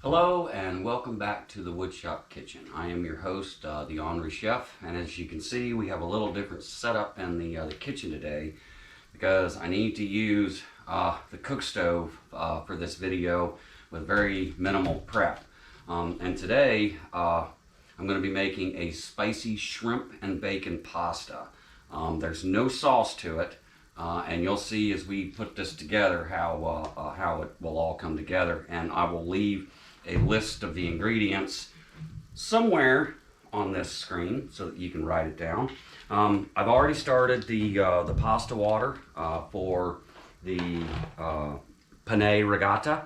Hello and welcome back to the Woodshop Kitchen. I am your host, the ORNERY Chef, and as you can see, we have a little different setup in the kitchen today because I need to use the cook stove for this video with very minimal prep. And today I'm going to be making a spicy shrimp and bacon pasta. There's no sauce to it. And you'll see as we put this together how it will all come together, and I will leave a list of the ingredients somewhere on this screen so that you can write it down. I've already started the pasta water for the penne regatta.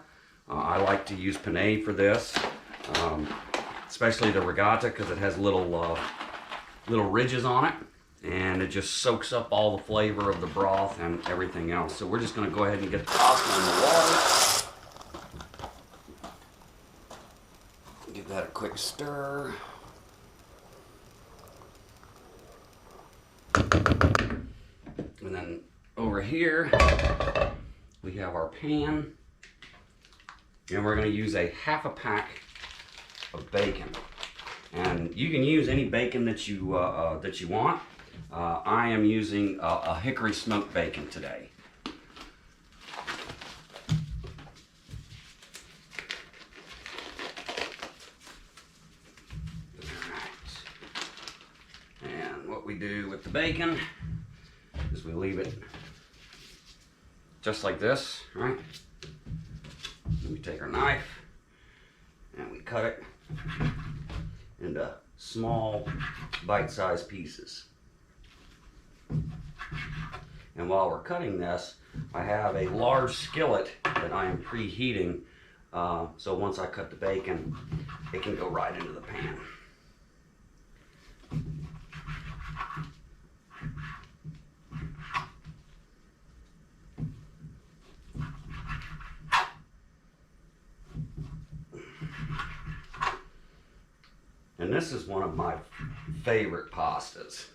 I like to use penne for this, especially the regatta because it has little ridges on it, and it just soaks up all the flavor of the broth and everything else. So we're just going to go ahead and get the pasta in the water. Give that a quick stir. And then over here we have our pan, and we're going to use a half a pack of bacon. And you can use any bacon that you want. I am using a hickory smoked bacon today. And what we do with the bacon is we leave it just like this, right? Then we take our knife and we cut it into small bite-sized pieces. And while we're cutting this, I have a large skillet that I am preheating, so once I cut the bacon, it can go right into the pan. And this is one of my favorite pastas.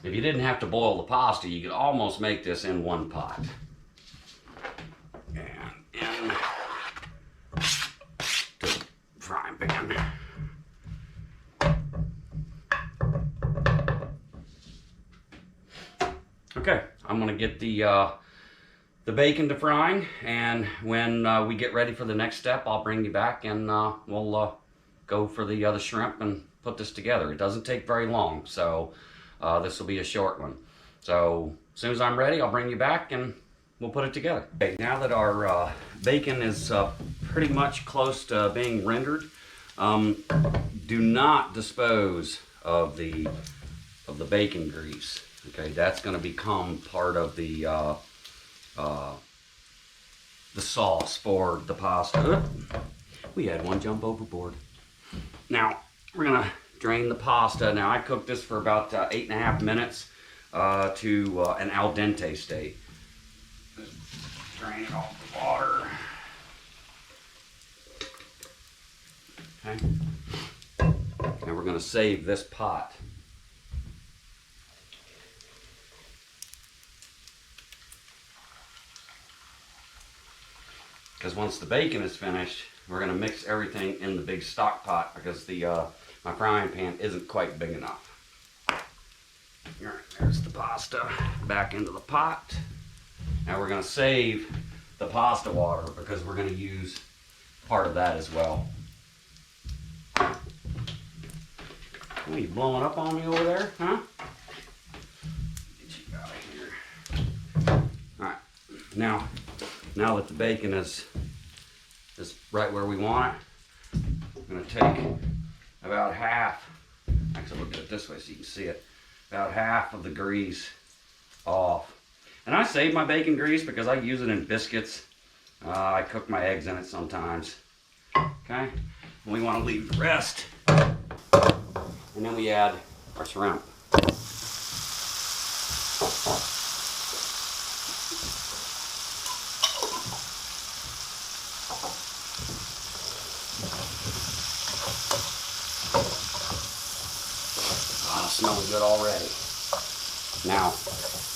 If you didn't have to boil the pasta, you could almost make this in one pot. And in the frying pan. Okay, I'm gonna get the bacon to frying, and when we get ready for the next step, I'll bring you back and we'll go for the shrimp and put this together. It doesn't take very long, so this will be a short one. So as soon as I'm ready, I'll bring you back and we'll put it together. Okay, now that our bacon is pretty much close to being rendered, do not dispose of the bacon grease. Okay, that's going to become part of the sauce for the pasta. We had one jump overboard. Now we're gonna drain the pasta. Now I cooked this for about 8.5 minutes to an al dente state. Just drain it off the water. Okay. And we're gonna save this pot. Because once the bacon is finished, we're going to mix everything in the big stock pot because my frying pan isn't quite big enough. All right, there's the pasta back into the pot. Now we're going to save the pasta water because we're going to use part of that as well. What are you blowing up on me over there, huh? Get you out of here. All right, now that the bacon is right where we want it, I'm going to take about half, actually look at it this way so you can see it, about half of the grease off. And I save my bacon grease because I use it in biscuits. I cook my eggs in it sometimes. Okay, and we want to leave the rest. And then we add our shrimp. Smelling good already. Now,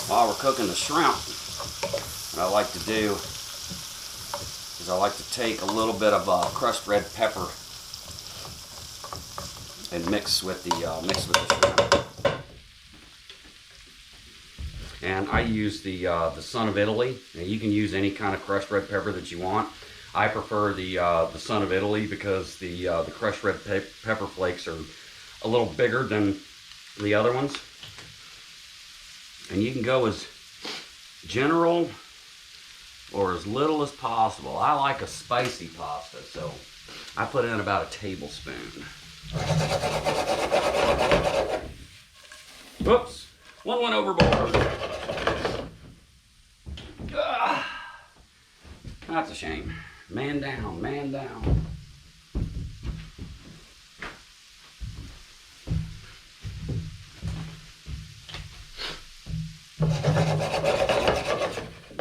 while we're cooking the shrimp, what I like to do is is I like to take a little bit of crushed red pepper and mix with the shrimp. And I use the Son of Italy. Now, you can use any kind of crushed red pepper that you want. I prefer the Son of Italy because the crushed red pepper flakes are a little bigger than the other ones. And you can go as general or as little as possible. I like a spicy pasta, so I put in about a tablespoon. Whoops, one went overboard. That's a shame. Man down, man down.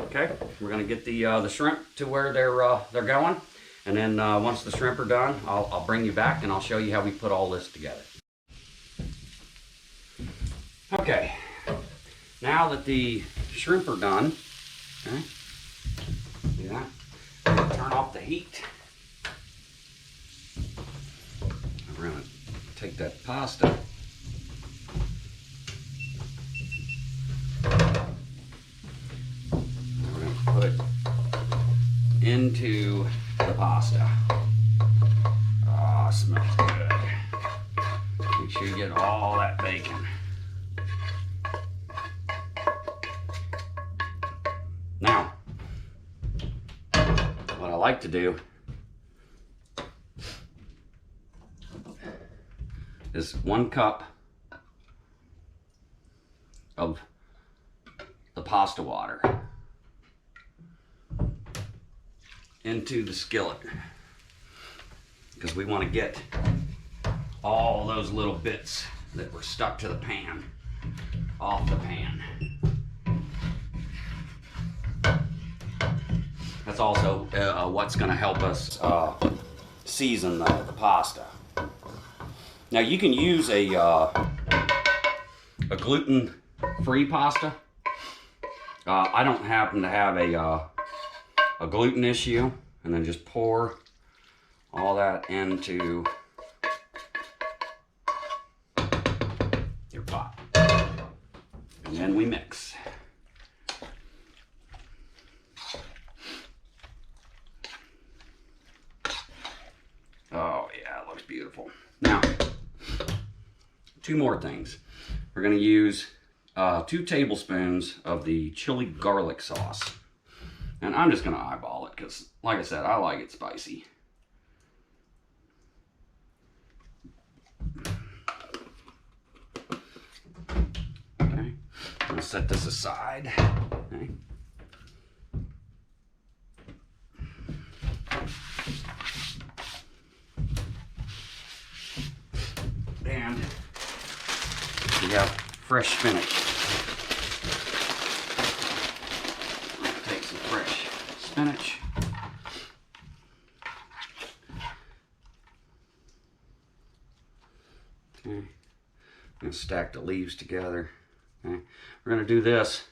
Okay, we're gonna get the shrimp to where they're going, and then once the shrimp are done, I'll bring you back and I'll show you how we put all this together. Okay, now that the shrimp are done, okay, see that? Turn off the heat. We're gonna take that pasta. We're gonna put it into the pasta. Oh, smells good. Make sure you get all that bacon. Now, what I like to do is 1 cup of the pasta water into the skillet, because we want to get all those little bits that were stuck to the pan off the pan. That's also what's going to help us season the pasta. Now you can use a gluten-free pasta. I don't happen to have a gluten issue, and then just pour all that into your pot, and then we mix. Oh yeah, it looks beautiful. Now, 2 more things. We're going to use 2 tablespoons of the chili garlic sauce. And I'm just going to eyeball it because, like I said, I like it spicy. Okay, I'm going to set this aside. Okay. And we have fresh spinach. Take some fresh spinach. Okay. I'm going to stack the leaves together. Okay. We're going to do this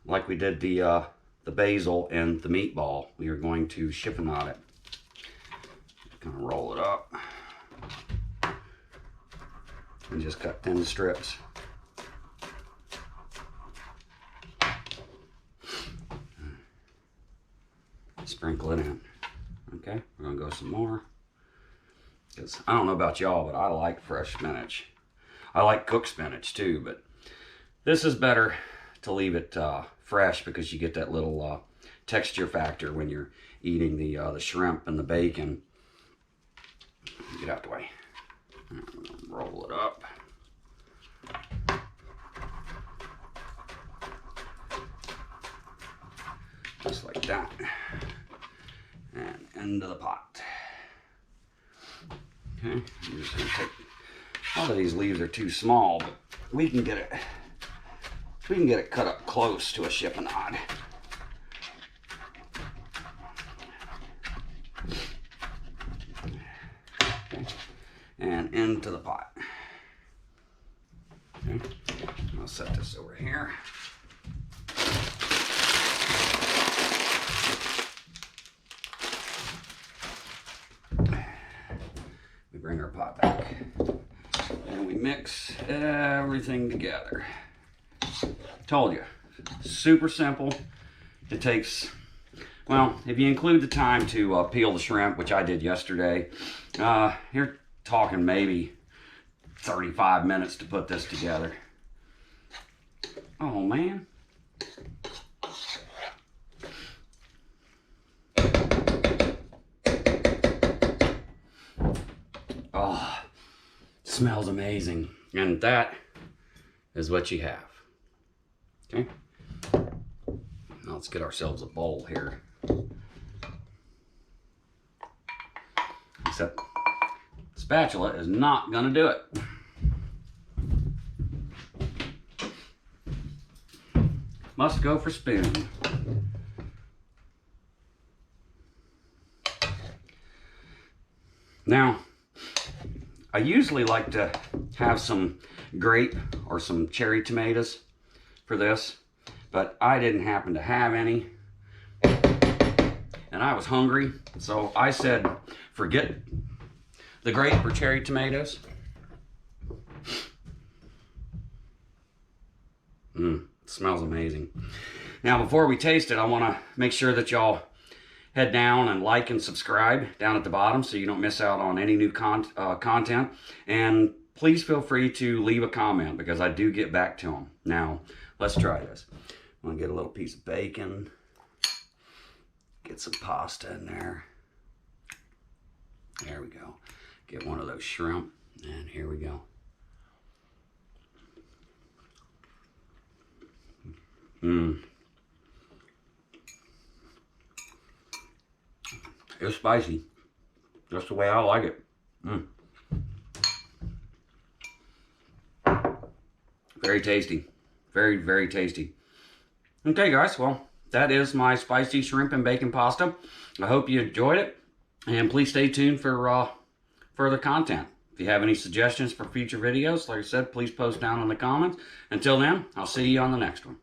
like we did the basil and the meatball. We are going to chiffonade it. Kind of roll it up. And just cut thin strips. Sprinkle it in. Okay, we're gonna go some more. Because I don't know about y'all, but I like fresh spinach. I like cooked spinach too, but this is better to leave it fresh because you get that little texture factor when you're eating the shrimp and the bacon. Get out the way. Roll it up. Just like that. And into the pot. Okay, I'm just going to take, all of these leaves are too small, but we can get it cut up close to a chiffonade. Okay. And into the pot. Okay. I'll set this over here. bring our pot back. And we mix everything together. Told you, super simple. It takes, well, if you include the time to peel the shrimp, which I did yesterday, you're talking maybe 35 minutes to put this together. Oh man. Oh, smells amazing. And that is what you have. Okay. Now let's get ourselves a bowl here. Except spatula is not gonna do it. Must go for spoon. Now, I usually like to have some grape or some cherry tomatoes for this, but I didn't happen to have any, and I was hungry, so I said, forget the grape or cherry tomatoes. It smells amazing. Now, before we taste it, I want to make sure that y'all head down and like and subscribe down at the bottom so you don't miss out on any new content. And please feel free to leave a comment because I do get back to them. Now, let's try this. I'm going to get a little piece of bacon. Get some pasta in there. There we go. Get one of those shrimp. And here we go. It's spicy. Just the way I like it. Very tasty. Very, very tasty. Okay, guys. Well, that is my spicy shrimp and bacon pasta. I hope you enjoyed it. And please stay tuned for further content. If you have any suggestions for future videos, like I said, please post down in the comments. Until then, I'll see you on the next one.